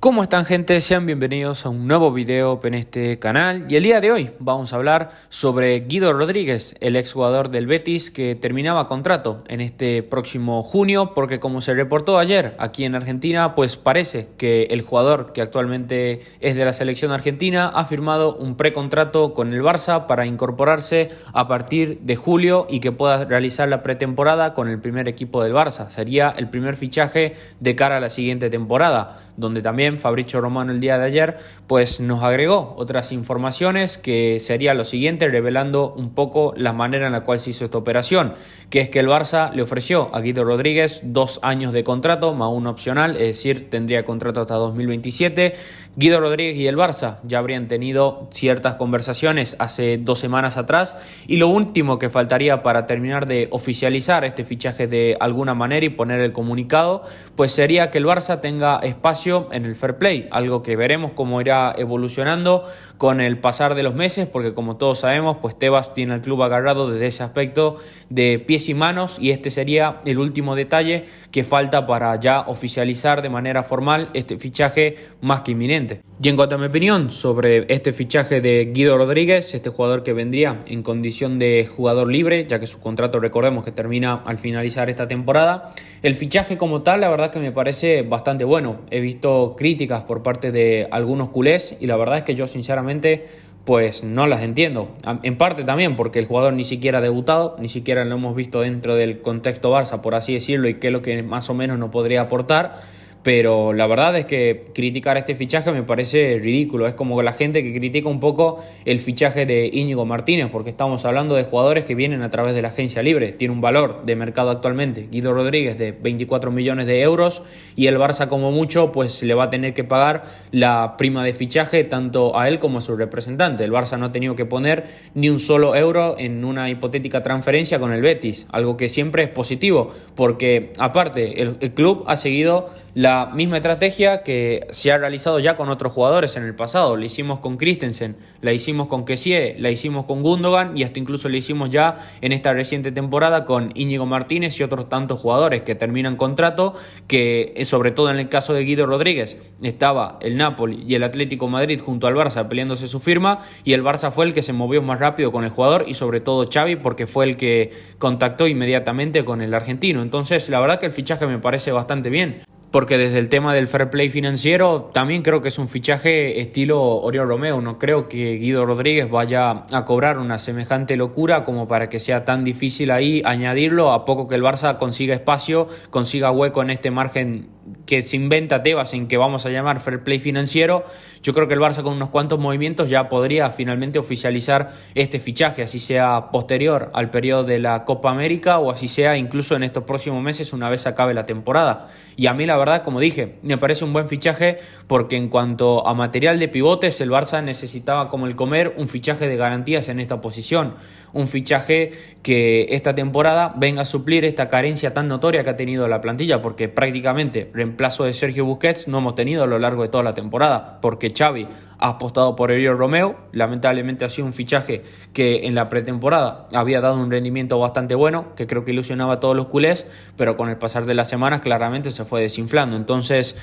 ¿Cómo están, gente? Sean bienvenidos a un nuevo video en este canal y el día de hoy vamos a hablar sobre Guido Rodríguez, el exjugador del Betis que terminaba contrato en este próximo junio, porque como se reportó ayer aquí en Argentina, pues parece que el jugador que actualmente es de la selección argentina ha firmado un precontrato con el Barça para incorporarse a partir de julio y que pueda realizar la pretemporada con el primer equipo del Barça. Sería el primer fichaje de cara a la siguiente temporada, donde también Fabrizio Romano el día de ayer pues nos agregó otras informaciones que sería lo siguiente, revelando un poco la manera en la cual se hizo esta operación, que es que el Barça le ofreció a Guido Rodríguez 2 años de contrato más un opcional, es decir, tendría contrato hasta 2027. Guido Rodríguez y el Barça ya habrían tenido ciertas conversaciones hace 2 semanas atrás y lo último que faltaría para terminar de oficializar este fichaje de alguna manera y poner el comunicado, pues sería que el Barça tenga espacio en el fair play, algo que veremos cómo irá evolucionando con el pasar de los meses, porque como todos sabemos, pues Tebas tiene al club agarrado desde ese aspecto de pies y manos, y este sería el último detalle que falta para ya oficializar de manera formal este fichaje más que inminente. Y en cuanto a mi opinión sobre este fichaje de Guido Rodríguez, este jugador que vendría en condición de jugador libre, ya que su contrato, recordemos que termina al finalizar esta temporada, el fichaje como tal, la verdad que me parece bastante bueno. He visto críticas por parte de algunos culés y la verdad es que yo sinceramente pues no las entiendo. En parte también porque el jugador ni siquiera ha debutado, ni siquiera lo hemos visto dentro del contexto Barça, por así decirlo, y qué es lo que más o menos nos podría aportar. Pero la verdad es que criticar este fichaje me parece ridículo. Es como la gente que critica un poco el fichaje de Íñigo Martínez, porque estamos hablando de jugadores que vienen a través de la agencia libre. Tiene un valor de mercado actualmente, Guido Rodríguez, de 24 millones de euros, y el Barça como mucho pues le va a tener que pagar la prima de fichaje tanto a él como a su representante. El Barça no ha tenido que poner ni un solo euro en una hipotética transferencia con el Betis, algo que siempre es positivo, porque aparte el club ha seguido la misma estrategia que se ha realizado ya con otros jugadores en el pasado. La hicimos con Christensen, la hicimos con Kessie, la hicimos con Gundogan y hasta incluso la hicimos ya en esta reciente temporada con Íñigo Martínez y otros tantos jugadores que terminan contrato, que sobre todo en el caso de Guido Rodríguez estaba el Napoli y el Atlético de Madrid junto al Barça peleándose su firma, y el Barça fue el que se movió más rápido con el jugador y sobre todo Xavi, porque fue el que contactó inmediatamente con el argentino. Entonces la verdad que el fichaje me parece bastante bien, porque desde el tema del fair play financiero también creo que es un fichaje estilo Oriol Romeu. No creo que Guido Rodríguez vaya a cobrar una semejante locura como para que sea tan difícil ahí añadirlo, a poco que el Barça consiga espacio, consiga hueco en este margen que se inventa Tebas en que vamos a llamar fair play financiero. Yo creo que el Barça con unos cuantos movimientos ya podría finalmente oficializar este fichaje, así sea posterior al periodo de la Copa América o así sea incluso en estos próximos meses una vez acabe la temporada. Y a mí la verdad, como dije, me parece un buen fichaje porque en cuanto a material de pivotes, el Barça necesitaba como el comer un fichaje de garantías en esta posición, un fichaje que esta temporada venga a suplir esta carencia tan notoria que ha tenido la plantilla, porque prácticamente reemplazo de Sergio Busquets no hemos tenido a lo largo de toda la temporada, porque Xavi ha apostado por Oriol Romeu. Lamentablemente ha sido un fichaje que en la pretemporada había dado un rendimiento bastante bueno, que creo que ilusionaba a todos los culés, pero con el pasar de las semanas claramente se fue desinflando. Entonces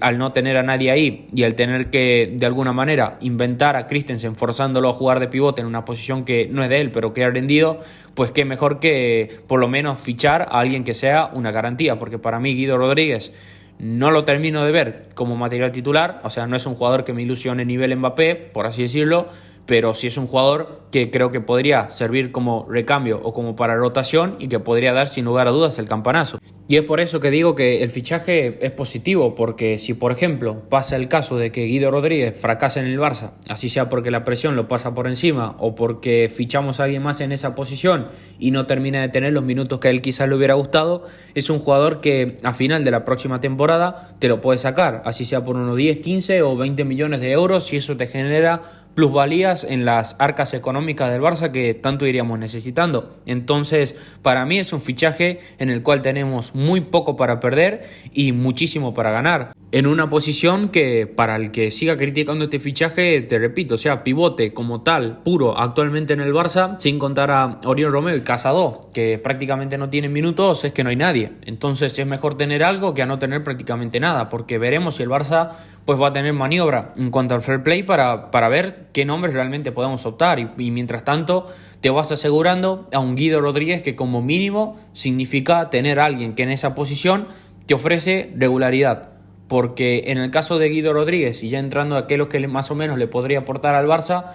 al no tener a nadie ahí y al tener que de alguna manera inventar a Christensen forzándolo a jugar de pivote en una posición que no es de él pero que ha rendido, pues qué mejor que por lo menos fichar a alguien que sea una garantía, porque para mí Guido Rodríguez no lo termino de ver como material titular, o sea, no es un jugador que me ilusione nivel Mbappé, por así decirlo, pero sí es un jugador que creo que podría servir como recambio o como para rotación y que podría dar sin lugar a dudas el campanazo. Y es por eso que digo que el fichaje es positivo, porque si por ejemplo pasa el caso de que Guido Rodríguez fracase en el Barça, así sea porque la presión lo pasa por encima o porque fichamos a alguien más en esa posición y no termina de tener los minutos que a él quizás le hubiera gustado, es un jugador que a final de la próxima temporada te lo puedes sacar, así sea por unos 10, 15 o 20 millones de euros, y eso te genera plusvalías en las arcas económicas del Barça que tanto iríamos necesitando. Entonces, para mí es un fichaje en el cual tenemos muy poco para perder y muchísimo para ganar. En una posición que, para el que siga criticando este fichaje, te repito, o sea, pivote como tal, puro, actualmente en el Barça, sin contar a Oriol Romeu y Casado, que prácticamente no tienen minutos, es que no hay nadie. Entonces es mejor tener algo que a no tener prácticamente nada, porque veremos si el Barça pues va a tener maniobra en cuanto al fair play para ver qué nombres realmente podemos optar. Y mientras tanto, te vas asegurando a un Guido Rodríguez que como mínimo significa tener a alguien que en esa posición te ofrece regularidad. Porque en el caso de Guido Rodríguez, y ya entrando a qué es lo que más o menos le podría aportar al Barça,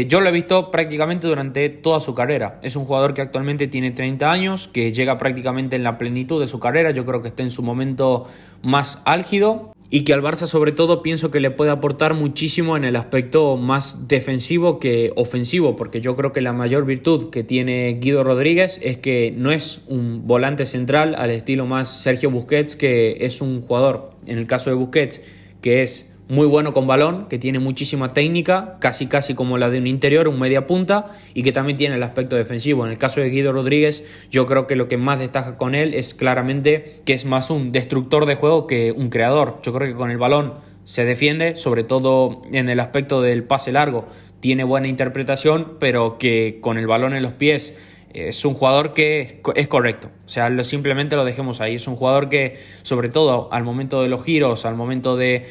yo lo he visto prácticamente durante toda su carrera. Es un jugador que actualmente tiene 30 años, que llega prácticamente en la plenitud de su carrera. Yo creo que está en su momento más álgido y que al Barça sobre todo pienso que le puede aportar muchísimo en el aspecto más defensivo que ofensivo, porque yo creo que la mayor virtud que tiene Guido Rodríguez es que no es un volante central al estilo más Sergio Busquets, que es un jugador, en el caso de Busquets, que es muy bueno con balón, que tiene muchísima técnica, casi como la de un interior, un media punta, y que también tiene el aspecto defensivo. En el caso de Guido Rodríguez, yo creo que lo que más destaca con él es claramente que es más un destructor de juego que un creador. Yo creo que con el balón se defiende, sobre todo en el aspecto del pase largo, tiene buena interpretación, pero que con el balón en los pies es un jugador que es correcto. O sea, simplemente lo dejemos ahí. Es un jugador que, sobre todo al momento de los giros, al momento de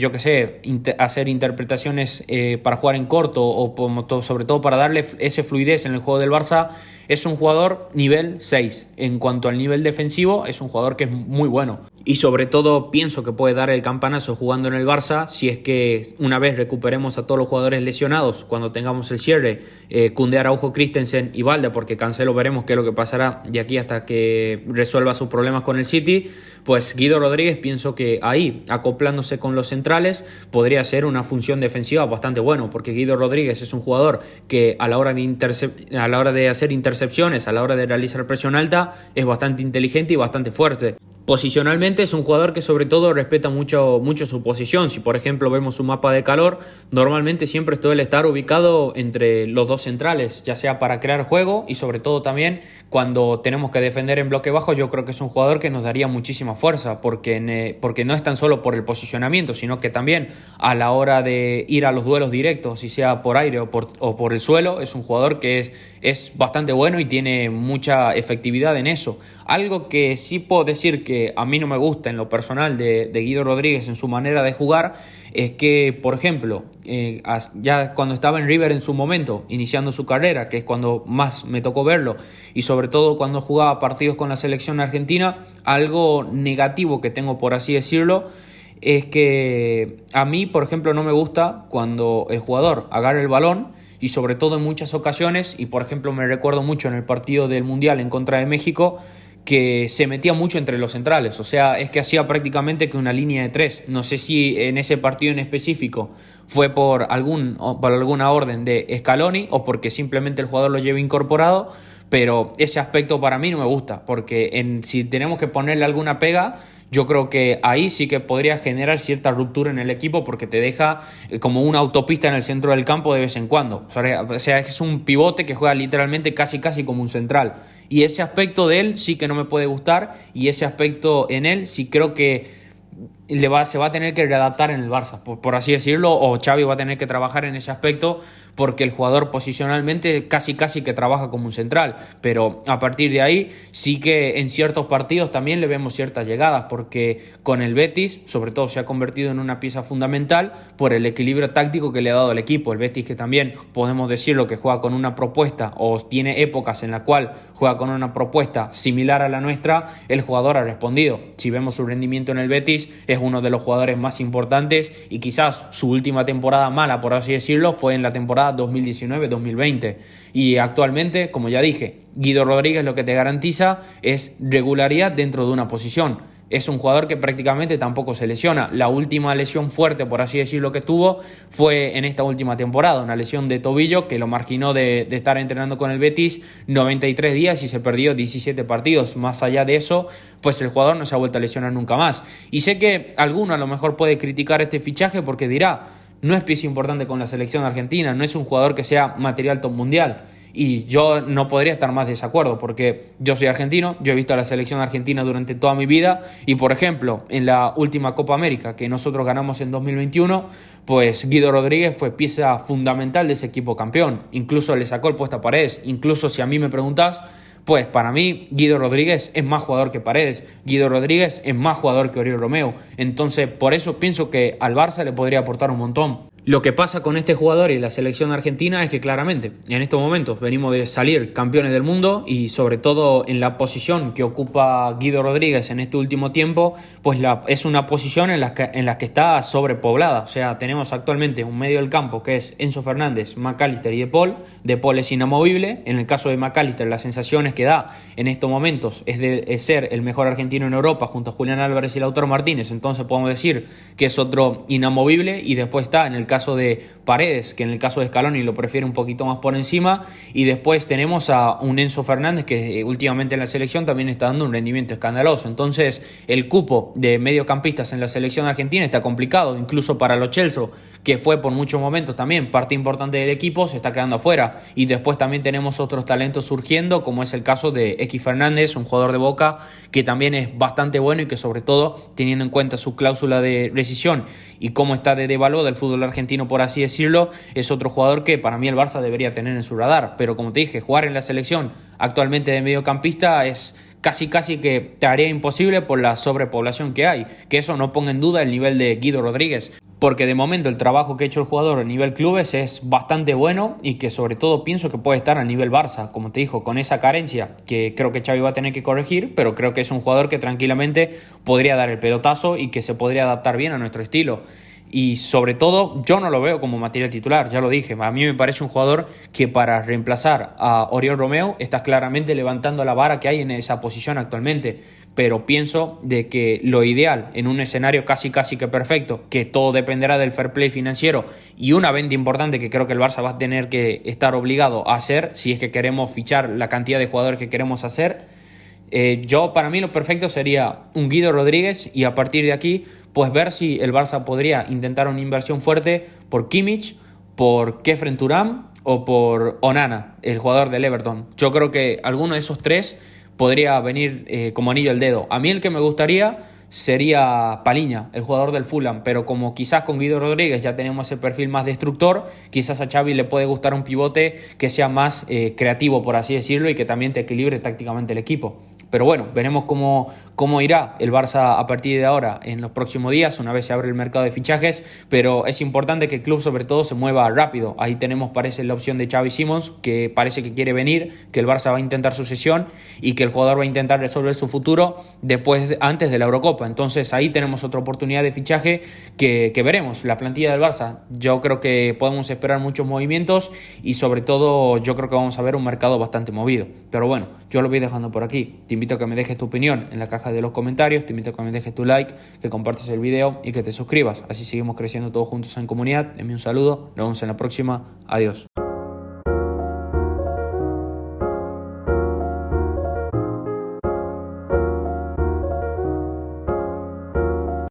yo qué sé, hacer interpretaciones para jugar en corto o sobre todo para darle ese fluidez en el juego del Barça, es un jugador nivel 6. En cuanto al nivel defensivo, es un jugador que es muy bueno. Y sobre todo pienso que puede dar el campanazo jugando en el Barça si es que una vez recuperemos a todos los jugadores lesionados, cuando tengamos el cierre, Koundé, Araujo, Christensen y Balde, porque Cancelo veremos qué es lo que pasará de aquí hasta que resuelva sus problemas con el City. Pues Guido Rodríguez pienso que ahí, acoplándose con los centrales, podría ser una función defensiva bastante bueno, porque Guido Rodríguez es un jugador que a la hora de hacer intercepciones, a la hora de realizar presión alta, es bastante inteligente y bastante fuerte. Posicionalmente es un jugador que sobre todo respeta mucho su posición. Si por ejemplo vemos un mapa de calor, normalmente siempre suele estar ubicado entre los dos centrales, ya sea para crear juego y sobre todo también cuando tenemos que defender en bloque bajo. Yo creo que es un jugador que nos daría muchísima fuerza porque no es tan solo por el posicionamiento, sino que también a la hora de ir a los duelos directos, si sea por aire o por el suelo, es un jugador que es bastante bueno y tiene mucha efectividad en eso. Algo que sí puedo decir que a mí no me gusta en lo personal de Guido Rodríguez en su manera de jugar es que, por ejemplo, ya cuando estaba en River en su momento, iniciando su carrera, que es cuando más me tocó verlo, y sobre todo cuando jugaba partidos con la selección argentina, algo negativo que tengo, por así decirlo, es que a mí, por ejemplo, no me gusta cuando el jugador agarra el balón y sobre todo en muchas ocasiones, y por ejemplo me recuerdo mucho en el partido del Mundial en contra de México, que se metía mucho entre los centrales. O sea, es que hacía prácticamente que una línea de 3. No sé si en ese partido en específico fue por alguna orden de Scaloni o porque simplemente el jugador lo lleva incorporado, pero ese aspecto para mí no me gusta, porque si tenemos que ponerle alguna pega, yo creo que ahí sí que podría generar cierta ruptura en el equipo, porque te deja como una autopista en el centro del campo de vez en cuando. O sea, es un pivote que juega literalmente casi como un central. Y ese aspecto de él sí que no me puede gustar, y ese aspecto en él sí creo que se va a tener que readaptar en el Barça, por así decirlo, o Xavi va a tener que trabajar en ese aspecto, porque el jugador posicionalmente casi que trabaja como un central, pero a partir de ahí sí que en ciertos partidos también le vemos ciertas llegadas, porque con el Betis sobre todo se ha convertido en una pieza fundamental por el equilibrio táctico que le ha dado al equipo. El Betis, que también podemos decirlo que juega con una propuesta, o tiene épocas en la cual juega con una propuesta similar a la nuestra, el jugador ha respondido. Si vemos su rendimiento en el Betis, es uno de los jugadores más importantes, y quizás su última temporada mala, por así decirlo, fue en la temporada 2019-2020. Y actualmente, como ya dije, Guido Rodríguez lo que te garantiza es regularidad dentro de una posición. Es un jugador que prácticamente tampoco se lesiona. La última lesión fuerte, por así decirlo, que tuvo fue en esta última temporada, una lesión de tobillo que lo marginó de estar entrenando con el Betis 93 días y se perdió 17 partidos. Más allá de eso, pues el jugador no se ha vuelto a lesionar nunca más. Y sé que alguno a lo mejor puede criticar este fichaje porque dirá: no es pieza importante con la selección argentina, no es un jugador que sea material top mundial. Y yo no podría estar más de desacuerdo porque yo soy argentino, yo he visto a la selección argentina durante toda mi vida y, por ejemplo, en la última Copa América que nosotros ganamos en 2021, pues Guido Rodríguez fue pieza fundamental de ese equipo campeón. Incluso le sacó el puesto a Paredes. Incluso si a mí me preguntás, pues para mí Guido Rodríguez es más jugador que Paredes, Guido Rodríguez es más jugador que Oriol Romeu. Entonces, por eso pienso que al Barça le podría aportar un montón. Lo que pasa con este jugador y la selección argentina es que claramente en estos momentos venimos de salir campeones del mundo y sobre todo en la posición que ocupa Guido Rodríguez en este último tiempo, pues es una posición en la que está sobrepoblada. O sea, tenemos actualmente un medio del campo que es Enzo Fernández, McAllister y De Paul. De Paul es inamovible. En el caso de McAllister, las sensaciones que da en estos momentos es ser el mejor argentino en Europa junto a Julián Álvarez y Lautaro Martínez. Entonces podemos decir que es otro inamovible y después está en el caso de Paredes, que en el caso de Scaloni lo prefiere un poquito más por encima, y después tenemos a un Enzo Fernández que últimamente en la selección también está dando un rendimiento escandaloso. Entonces el cupo de mediocampistas en la selección argentina está complicado, incluso para Lo Celso, que fue por muchos momentos también parte importante del equipo, se está quedando afuera. Y después también tenemos otros talentos surgiendo, como es el caso de X Fernández, un jugador de Boca que también es bastante bueno y que, sobre todo teniendo en cuenta su cláusula de rescisión y cómo está de devaluado del fútbol argentino, por así decirlo, es otro jugador que para mí el Barça debería tener en su radar. Pero como te dije, jugar en la selección actualmente de mediocampista es casi que tarea imposible por la sobrepoblación que hay. Que eso no ponga en duda el nivel de Guido Rodríguez, porque de momento el trabajo que ha hecho el jugador a nivel clubes es bastante bueno y que sobre todo pienso que puede estar a nivel Barça, como te dijo, con esa carencia que creo que Xavi va a tener que corregir, pero creo que es un jugador que tranquilamente podría dar el pelotazo y que se podría adaptar bien a nuestro estilo. Y sobre todo yo no lo veo como material titular, ya lo dije, a mí me parece un jugador que para reemplazar a Oriol Romeu está claramente levantando la vara que hay en esa posición actualmente, pero pienso de que lo ideal en un escenario casi que perfecto, que todo dependerá del fair play financiero y una venta importante que creo que el Barça va a tener que estar obligado a hacer si es que queremos fichar la cantidad de jugadores que queremos hacer. Para mí lo perfecto sería un Guido Rodríguez y a partir de aquí pues ver si el Barça podría intentar una inversión fuerte por Kimmich, por Khéphren Thuram o por Onana, el jugador del Everton. Yo creo que alguno de esos tres podría venir como anillo al dedo. A mí el que me gustaría sería Palhinha, el jugador del Fulham, pero como quizás con Guido Rodríguez ya tenemos ese perfil más destructor, quizás a Xavi le puede gustar un pivote que sea más creativo, por así decirlo, y que también te equilibre tácticamente el equipo. Pero bueno, veremos cómo irá el Barça a partir de ahora en los próximos días, una vez se abre el mercado de fichajes, pero es importante que el club sobre todo se mueva rápido. Ahí tenemos, parece, la opción de Xavi Simons, que parece que quiere venir, que el Barça va a intentar su cesión y que el jugador va a intentar resolver su futuro antes de la Eurocopa. Entonces ahí tenemos otra oportunidad de fichaje que veremos. La plantilla del Barça, yo creo que podemos esperar muchos movimientos y sobre todo yo creo que vamos a ver un mercado bastante movido. Pero bueno, yo lo voy dejando por aquí. Te invito a que me dejes tu opinión en la caja de los comentarios, te invito a que me dejes tu like, que compartas el video y que te suscribas. Así seguimos creciendo todos juntos en comunidad. Envío un saludo, nos vemos en la próxima. Adiós.